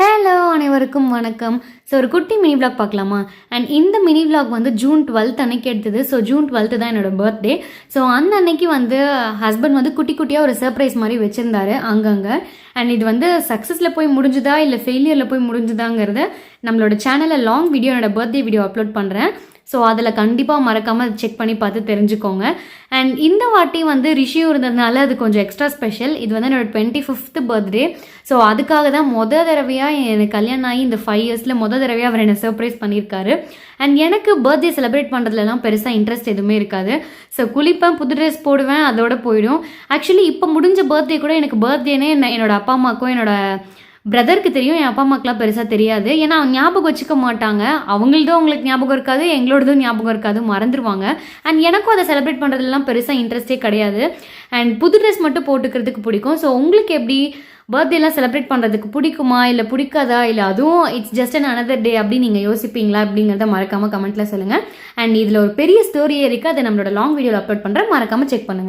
Hello அனைவருக்கும் வணக்கம். So ஒரு குட்டி மினி விளாக் பார்க்கலாமா? அண்ட் இந்த மினி விளாக் வந்து ஜூன் 12 அன்னைக்கு எடுத்தது. ஸோ ஜூன் 12 தான் என்னோட பர்த்டே. ஸோ அந்த அன்னைக்கு வந்து ஹஸ்பண்ட் வந்து குட்டி குட்டியாக ஒரு சர்ப்ரைஸ் மாதிரி வச்சுருந்தாரு அங்கங்கே. அண்ட் இது வந்து சக்ஸஸில் போய் முடிஞ்சுதா இல்லை ஃபெயிலியரில் போய் முடிஞ்சுதாங்கிறத நம்மளோட சேனலில் லாங் வீடியோ என்னோட பர்த்டே வீடியோ அப்லோட் பண்ணுறேன். ஸோ அதில் கண்டிப்பாக மறக்காமல் செக் பண்ணி பார்த்து தெரிஞ்சுக்கோங்க. அண்ட் இந்த வாட்டி வந்து ரிஷியும் இருந்ததுனால அது கொஞ்சம் எக்ஸ்ட்ரா ஸ்பெஷல். இது வந்து என்னோடய 25th பர்த்டே. ஸோ அதுக்காக தான் தடவையாக எனக்கு கல்யாணம் ஆகி இந்த 5 இயர்ஸில் தடவையாக அவர் என்னை சர்ப்ரைஸ் பண்ணியிருக்காரு. அண்ட் எனக்கு பர்த்டே செலிப்ரேட் பண்ணுறதுலலாம் பெருசாக இன்ட்ரெஸ்ட் எதுவுமே இருக்காது. ஸோ குளிப்பேன், புது ட்ரெஸ் போடுவேன், அதோட போயிடும். ஆக்சுவலி இப்போ முடிஞ்ச பர்த்டே கூட எனக்கு பர்த்டேனே என்னோட அப்பா அம்மாக்கும் என்னோட பிரதருக்கு தெரியும், என் அப்பா அம்மாக்கெலாம் பெருசாக தெரியாது. ஏன்னா அவங்க ஞாபகம் வச்சுக்க மாட்டாங்க. அவங்களதும் அவங்களுக்கு ஞாபகம் இருக்காது, எங்களோடதும் ஞாபகம் இருக்காது, மறந்துடுவாங்க. அண்ட் எனக்கும் அதை செலிப்ரேட் பண்ணுறதுலாம் பெருசாக இன்ட்ரெஸ்டே கிடையாது. அண்ட் புது ட்ரெஸ் மட்டும் போட்டுக்கிறதுக்கு பிடிக்கும். ஸோ உங்களுக்கு எப்படி பர்த்டேலாம் செலிப்ரேட் பண்ணுறதுக்கு பிடிக்குமா இல்லை பிடிக்காதா, இல்லை அதுவும் it's just an another day அப்படின்னு நீங்கள் யோசிப்பீங்களா அப்படிங்கிறத மறக்காமல் கமெண்ட்டில் சொல்லுங்கள். அண்ட் இதில் ஒரு பெரிய ஸ்டோரியே இருக்குது, அதை நம்மளோட லாங் வீடியோவில் அப்லோட் பண்ணுறேன், மறக்காமல் செக் பண்ணுங்கள்.